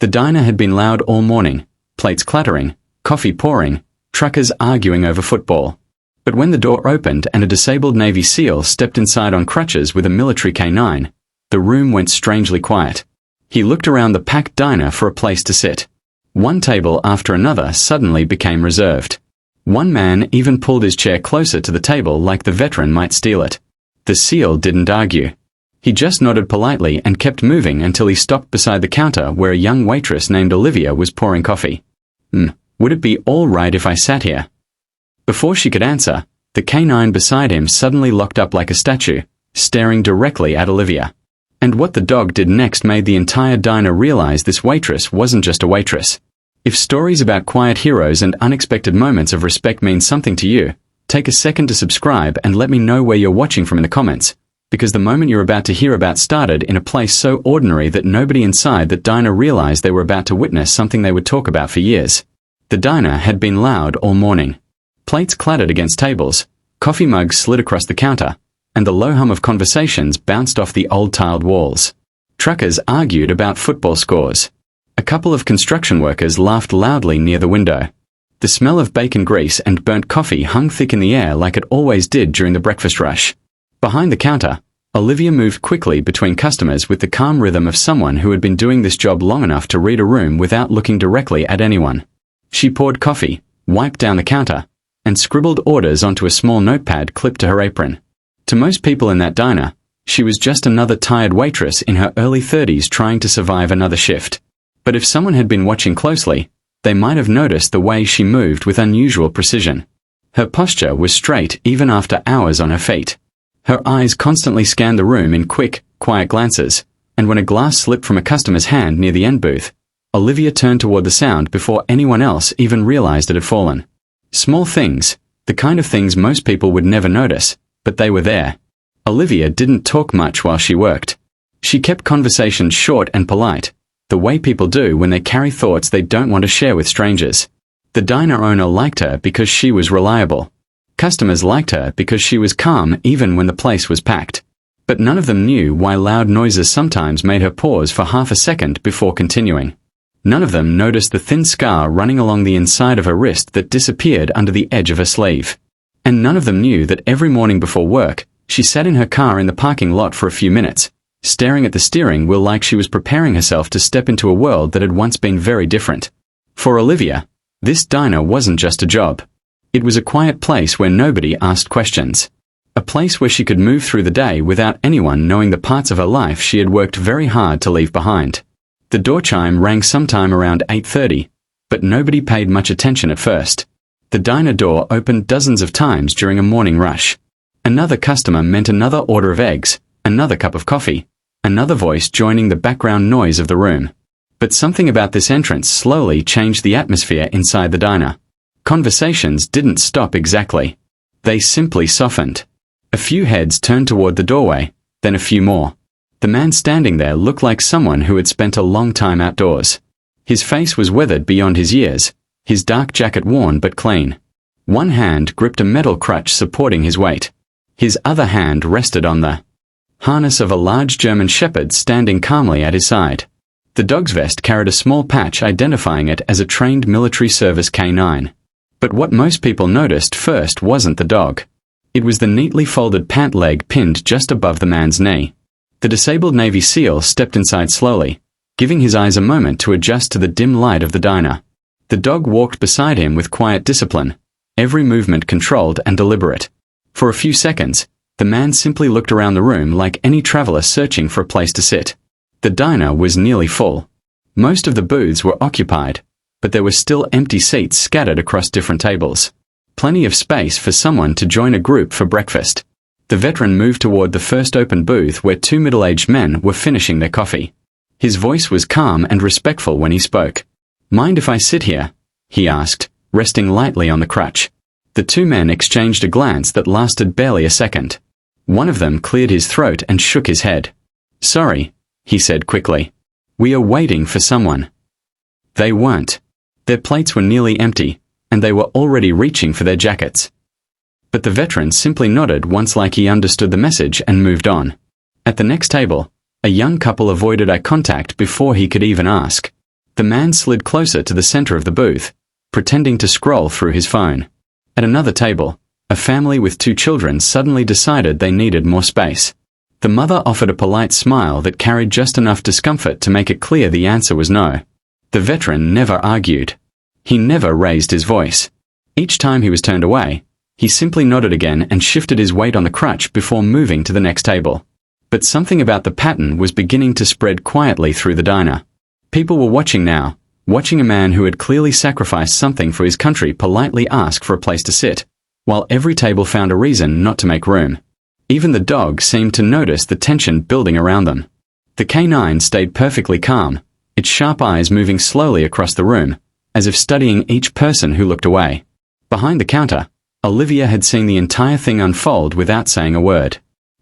The diner had been loud all morning, plates clattering, coffee pouring, truckers arguing over football. But when the door opened and a disabled Navy SEAL stepped inside on crutches with a military K9, the room went strangely quiet. He looked around the packed diner for a place to sit. One table after another suddenly became reserved. One man even pulled his chair closer to the table like the veteran might steal it. The SEAL didn't argue. He just nodded politely and kept moving until he stopped beside the counter where a young waitress named Olivia was pouring coffee. Would it be all right if I sat here? Before she could answer, the K9 beside him suddenly locked up like a statue, staring directly at Olivia. And what the dog did next made the entire diner realize this waitress wasn't just a waitress. If stories about quiet heroes and unexpected moments of respect mean something to you, take a second to subscribe and let me know where you're watching from in the comments, because the moment you're about to hear about started in a place so ordinary that nobody inside that diner realized they were about to witness something they would talk about for years. The diner had been loud all morning. Plates clattered against tables, coffee mugs slid across the counter, and the low hum of conversations bounced off the old tiled walls. Truckers argued about football scores. A couple of construction workers laughed loudly near the window. The smell of bacon grease and burnt coffee hung thick in the air like it always did during the breakfast rush. Behind the counter, Olivia moved quickly between customers with the calm rhythm of someone who had been doing this job long enough to read a room without looking directly at anyone. She poured coffee, wiped down the counter, and scribbled orders onto a small notepad clipped to her apron. To most people in that diner, she was just another tired waitress in her early 30s trying to survive another shift. But if someone had been watching closely, they might have noticed the way she moved with unusual precision. Her posture was straight even after hours on her feet. Her eyes constantly scanned the room in quick, quiet glances, and when a glass slipped from a customer's hand near the end booth, Olivia turned toward the sound before anyone else even realized it had fallen. Small things, the kind of things most people would never notice, but they were there. Olivia didn't talk much while she worked. She kept conversations short and polite, the way people do when they carry thoughts they don't want to share with strangers. The diner owner liked her because she was reliable. Customers liked her because she was calm even when the place was packed. But none of them knew why loud noises sometimes made her pause for half a second before continuing. None of them noticed the thin scar running along the inside of her wrist that disappeared under the edge of her sleeve. And none of them knew that every morning before work, she sat in her car in the parking lot for a few minutes, staring at the steering wheel like she was preparing herself to step into a world that had once been very different. For Olivia, this diner wasn't just a job. It was a quiet place where nobody asked questions. A place where she could move through the day without anyone knowing the parts of her life she had worked very hard to leave behind. The door chime rang sometime around 8:30, but nobody paid much attention at first. The diner door opened dozens of times during a morning rush. Another customer meant another order of eggs, another cup of coffee, another voice joining the background noise of the room. But something about this entrance slowly changed the atmosphere inside the diner. Conversations didn't stop exactly. They simply softened. A few heads turned toward the doorway, then a few more. The man standing there looked like someone who had spent a long time outdoors. His face was weathered beyond his years, his dark jacket worn but clean. One hand gripped a metal crutch supporting his weight. His other hand rested on the harness of a large German shepherd standing calmly at his side. The dog's vest carried a small patch identifying it as a trained military service K9. But what most people noticed first wasn't the dog. It was the neatly folded pant leg pinned just above the man's knee. The disabled Navy SEAL stepped inside slowly, giving his eyes a moment to adjust to the dim light of the diner. The dog walked beside him with quiet discipline, every movement controlled and deliberate. For a few seconds, the man simply looked around the room like any traveler searching for a place to sit. The diner was nearly full. Most of the booths were occupied, but there were still empty seats scattered across different tables. Plenty of space for someone to join a group for breakfast. The veteran moved toward the first open booth where two middle-aged men were finishing their coffee. His voice was calm and respectful when he spoke. "Mind if I sit here?" he asked, resting lightly on the crutch. The two men exchanged a glance that lasted barely a second. One of them cleared his throat and shook his head. "Sorry," he said quickly. "We are waiting for someone." They weren't. Their plates were nearly empty, and they were already reaching for their jackets. But the veteran simply nodded once like he understood the message and moved on. At the next table, a young couple avoided eye contact before he could even ask. The man slid closer to the center of the booth, pretending to scroll through his phone. At another table, a family with 2 children suddenly decided they needed more space. The mother offered a polite smile that carried just enough discomfort to make it clear the answer was no. The veteran never argued. He never raised his voice. Each time he was turned away, he simply nodded again and shifted his weight on the crutch before moving to the next table. But something about the pattern was beginning to spread quietly through the diner. People were watching now, watching a man who had clearly sacrificed something for his country politely ask for a place to sit, while every table found a reason not to make room. Even the dog seemed to notice the tension building around them. The canine stayed perfectly calm, its sharp eyes moving slowly across the room, as if studying each person who looked away. Behind the counter, Olivia had seen the entire thing unfold without saying a word.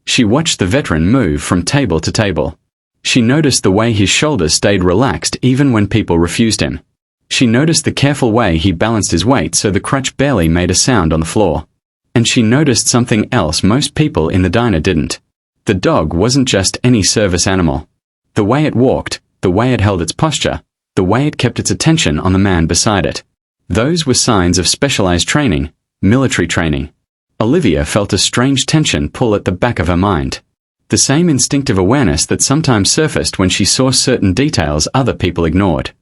She watched the veteran move from table to table. She noticed the way his shoulders stayed relaxed even when people refused him. She noticed the careful way he balanced his weight so the crutch barely made a sound on the floor. And she noticed something else most people in the diner didn't. The dog wasn't just any service animal. The way it walked, the way it held its posture, the way it kept its attention on the man beside it. Those were signs of specialized training, military training. Olivia felt a strange tension pull at the back of her mind. The same instinctive awareness that sometimes surfaced when she saw certain details other people ignored.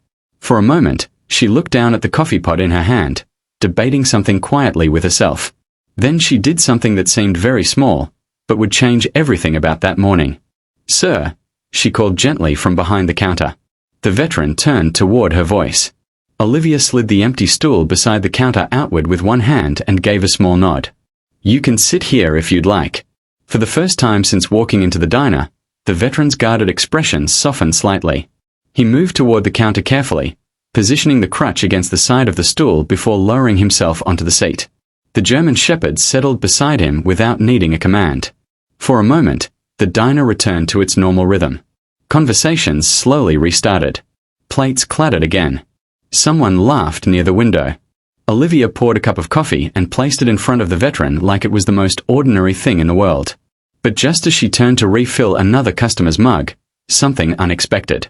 For a moment, she looked down at the coffee pot in her hand, debating something quietly with herself. Then she did something that seemed very small, but would change everything about that morning. "Sir," she called gently from behind the counter. The veteran turned toward her voice. Olivia slid the empty stool beside the counter outward with one hand and gave a small nod. "You can sit here if you'd like." For the first time since walking into the diner, the veteran's guarded expression softened slightly. He moved toward the counter carefully, positioning the crutch against the side of the stool before lowering himself onto the seat. The German Shepherd settled beside him without needing a command. For a moment, the diner returned to its normal rhythm. Conversations slowly restarted. Plates clattered again. Someone laughed near the window. Olivia poured a cup of coffee and placed it in front of the veteran like it was the most ordinary thing in the world. But just as she turned to refill another customer's mug, something unexpected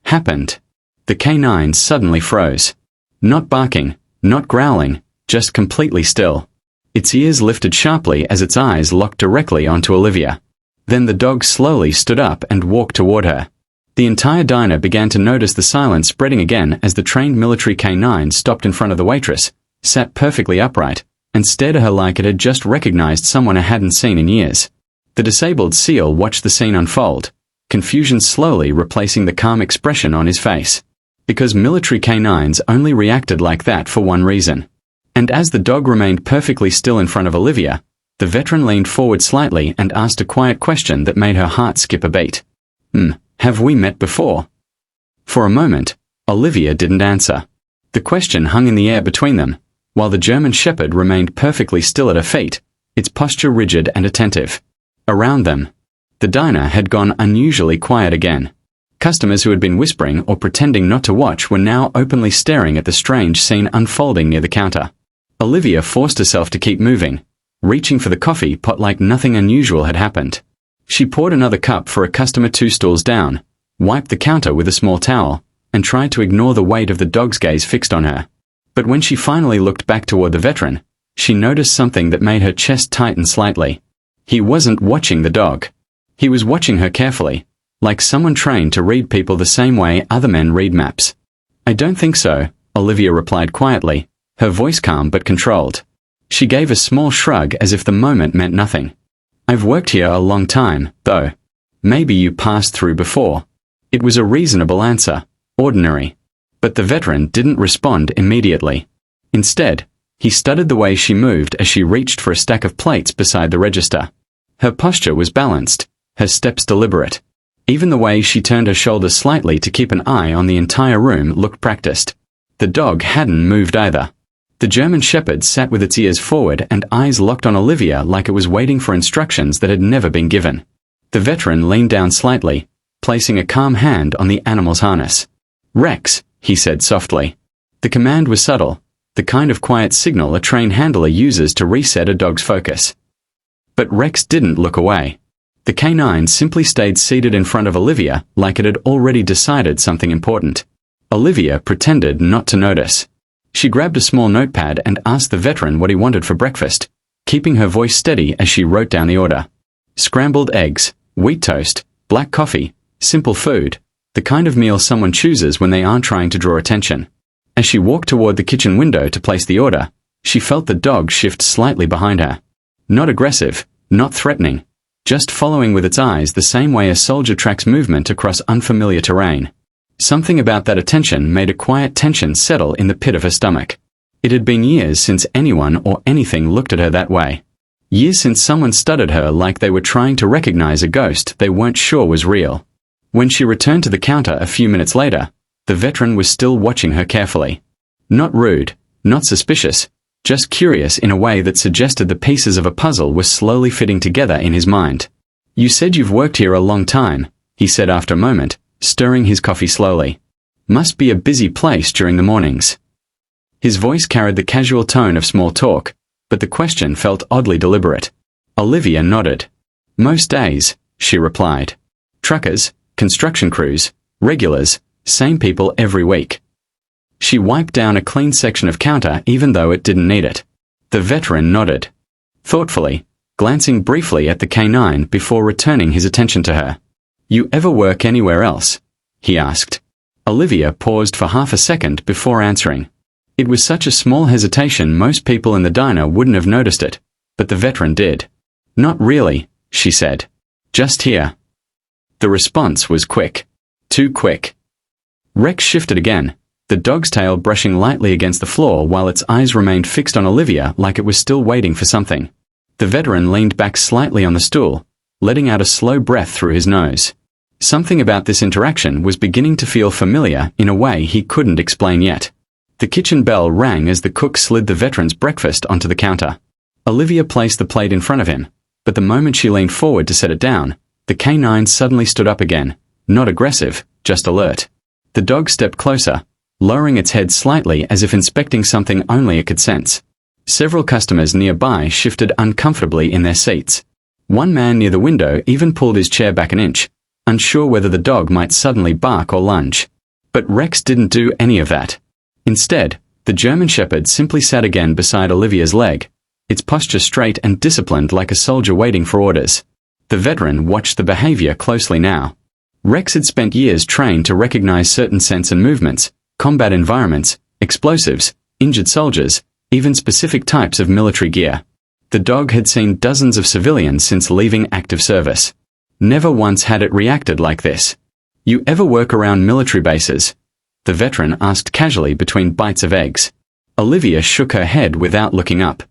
happened. The canine suddenly froze. Not barking, not growling, just completely still. Its ears lifted sharply as its eyes locked directly onto Olivia. Then the dog slowly stood up and walked toward her. The entire diner began to notice the silence spreading again as the trained military canine stopped in front of the waitress, sat perfectly upright, and stared at her like it had just recognized someone it hadn't seen in years. The disabled seal watched the scene unfold, confusion slowly replacing the calm expression on his face. Because military canines only reacted like that for one reason. And as the dog remained perfectly still in front of Olivia, the veteran leaned forward slightly and asked a quiet question that made her heart skip a beat. Have we met before?" For a moment, Olivia didn't answer. The question hung in the air between them, while the German Shepherd remained perfectly still at her feet, its posture rigid and attentive. Around them, the diner had gone unusually quiet again. Customers who had been whispering or pretending not to watch were now openly staring at the strange scene unfolding near the counter. Olivia forced herself to keep moving, reaching for the coffee pot like nothing unusual had happened. She poured another cup for a customer 2 stools down, wiped the counter with a small towel, and tried to ignore the weight of the dog's gaze fixed on her. But when she finally looked back toward the veteran, she noticed something that made her chest tighten slightly. He wasn't watching the dog. He was watching her carefully, like someone trained to read people the same way other men read maps. "I don't think so," Olivia replied quietly, her voice calm but controlled. She gave a small shrug as if the moment meant nothing. "I've worked here a long time, though. Maybe you passed through before." It was a reasonable answer, ordinary. But the veteran didn't respond immediately. Instead, he studied the way she moved as she reached for a stack of plates beside the register. Her posture was balanced, her steps deliberate. Even the way she turned her shoulders slightly to keep an eye on the entire room looked practiced. The dog hadn't moved either. The German Shepherd sat with its ears forward and eyes locked on Olivia like it was waiting for instructions that had never been given. The veteran leaned down slightly, placing a calm hand on the animal's harness. "Rex," he said softly. The command was subtle, the kind of quiet signal a trained handler uses to reset a dog's focus. But Rex didn't look away. The canine simply stayed seated in front of Olivia like it had already decided something important. Olivia pretended not to notice. She grabbed a small notepad and asked the veteran what he wanted for breakfast, keeping her voice steady as she wrote down the order. Scrambled eggs, wheat toast, black coffee, simple food, the kind of meal someone chooses when they aren't trying to draw attention. As she walked toward the kitchen window to place the order, she felt the dog shift slightly behind her. Not aggressive, not threatening, just following with its eyes the same way a soldier tracks movement across unfamiliar terrain. Something about that attention made a quiet tension settle in the pit of her stomach. It had been years since anyone or anything looked at her that way. Years since someone studied her like they were trying to recognize a ghost they weren't sure was real. When she returned to the counter a few minutes later, the veteran was still watching her carefully. Not rude, not suspicious, just curious in a way that suggested the pieces of a puzzle were slowly fitting together in his mind. "You said you've worked here a long time," he said after a moment, stirring his coffee slowly. "Must be a busy place during the mornings." His voice carried the casual tone of small talk, but the question felt oddly deliberate. Olivia nodded. "Most days," she replied. "Truckers, construction crews, regulars, same people every week." She wiped down a clean section of counter even though it didn't need it. The veteran nodded. Thoughtfully, glancing briefly at the canine before returning his attention to her. "You ever work anywhere else?" he asked. Olivia paused for half a second before answering. It was such a small hesitation most people in the diner wouldn't have noticed it, but the veteran did. "Not really," she said. "Just here." The response was quick. Too quick. Rex shifted again, the dog's tail brushing lightly against the floor while its eyes remained fixed on Olivia like it was still waiting for something. The veteran leaned back slightly on the stool, letting out a slow breath through his nose. Something about this interaction was beginning to feel familiar in a way he couldn't explain yet. The kitchen bell rang as the cook slid the veteran's breakfast onto the counter. Olivia placed the plate in front of him, but the moment she leaned forward to set it down, the canine suddenly stood up again, not aggressive, just alert. The dog stepped closer, lowering its head slightly as if inspecting something only it could sense. Several customers nearby shifted uncomfortably in their seats. One man near the window even pulled his chair back an inch, unsure whether the dog might suddenly bark or lunge. But Rex didn't do any of that. Instead, the German Shepherd simply sat again beside Olivia's leg, its posture straight and disciplined like a soldier waiting for orders. The veteran watched the behavior closely now. Rex had spent years trained to recognize certain scents and movements, combat environments, explosives, injured soldiers, even specific types of military gear. The dog had seen dozens of civilians since leaving active service. Never once had it reacted like this. "You ever work around military bases?" the veteran asked casually between bites of eggs. Olivia shook her head without looking up.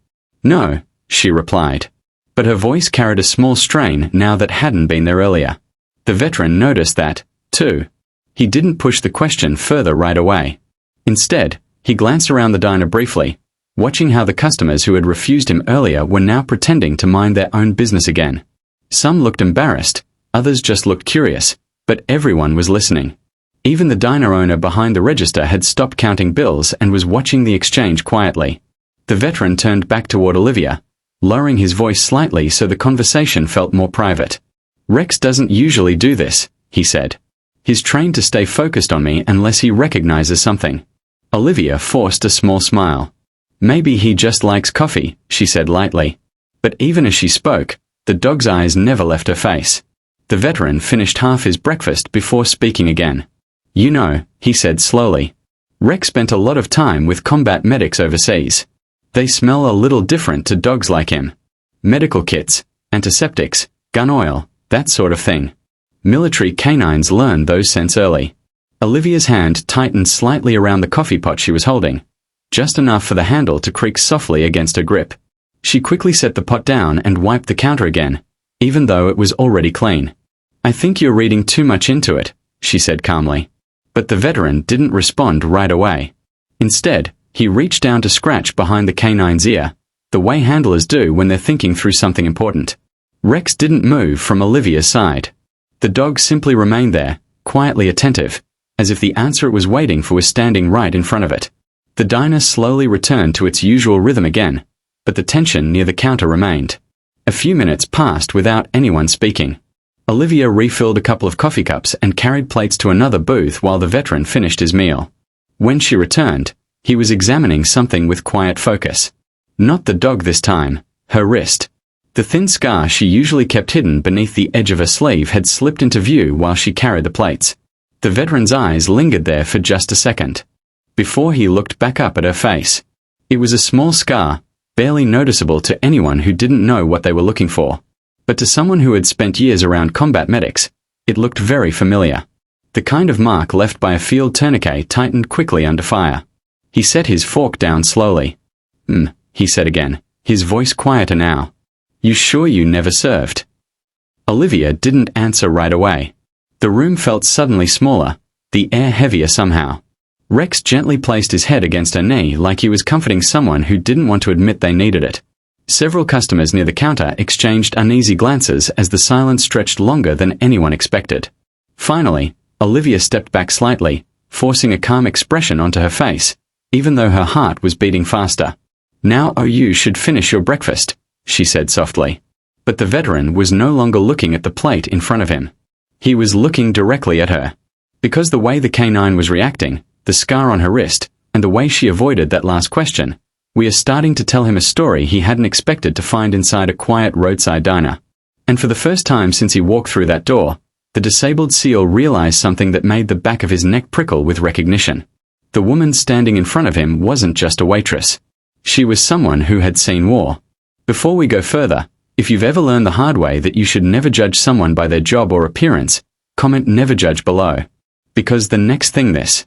"No," she replied. But her voice carried a small strain now that hadn't been there earlier. The veteran noticed that, too. He didn't push the question further right away. Instead, he glanced around the diner briefly, watching how the customers who had refused him earlier were now pretending to mind their own business again. Some looked embarrassed, others just looked curious, but everyone was listening. Even the diner owner behind the register had stopped counting bills and was watching the exchange quietly. The veteran turned back toward Olivia, lowering his voice slightly so the conversation felt more private. "Rex doesn't usually do this," he said. "He's trained to stay focused on me unless he recognizes something." Olivia forced a small smile. "Maybe he just likes coffee," she said lightly. But even as she spoke, the dog's eyes never left her face. The veteran finished half his breakfast before speaking again. "You know," he said slowly, "Rex spent a lot of time with combat medics overseas. They smell a little different to dogs like him. Medical kits, antiseptics, gun oil, that sort of thing. Military canines learn those scents early." Olivia's hand tightened slightly around the coffee pot she was holding, just enough for the handle to creak softly against her grip. She quickly set the pot down and wiped the counter again, even though it was already clean. "I think you're reading too much into it," she said calmly. But the veteran didn't respond right away. Instead, he reached down to scratch behind the canine's ear, the way handlers do when they're thinking through something important. Rex didn't move from Olivia's side. The dog simply remained there, quietly attentive, as if the answer it was waiting for was standing right in front of it. The diner slowly returned to its usual rhythm again, but the tension near the counter remained. A few minutes passed without anyone speaking. Olivia refilled a couple of coffee cups and carried plates to another booth while the veteran finished his meal. When she returned, he was examining something with quiet focus. Not the dog this time, her wrist. The thin scar she usually kept hidden beneath the edge of her sleeve had slipped into view while she carried the plates. The veteran's eyes lingered there for just a second, before he looked back up at her face. It was a small scar, barely noticeable to anyone who didn't know what they were looking for. But to someone who had spent years around combat medics, it looked very familiar. The kind of mark left by a field tourniquet tightened quickly under fire. He set his fork down slowly. He said again, his voice quieter now. You sure you never served? Olivia didn't answer right away. The room felt suddenly smaller, the air heavier somehow. Rex gently placed his head against her knee like he was comforting someone who didn't want to admit they needed it. Several customers near the counter exchanged uneasy glances as the silence stretched longer than anyone expected. Finally, Olivia stepped back slightly, forcing a calm expression onto her face, even though her heart was beating faster. Now you should finish your breakfast, she said softly. But the veteran was no longer looking at the plate in front of him. He was looking directly at her. Because the way the canine was reacting, the scar on her wrist, and the way she avoided that last question, we are starting to tell him a story he hadn't expected to find inside a quiet roadside diner. And for the first time since he walked through that door, the disabled SEAL realized something that made the back of his neck prickle with recognition. The woman standing in front of him wasn't just a waitress. She was someone who had seen war. Before we go further, if you've ever learned the hard way that you should never judge someone by their job or appearance, comment never judge below. Because the next thing this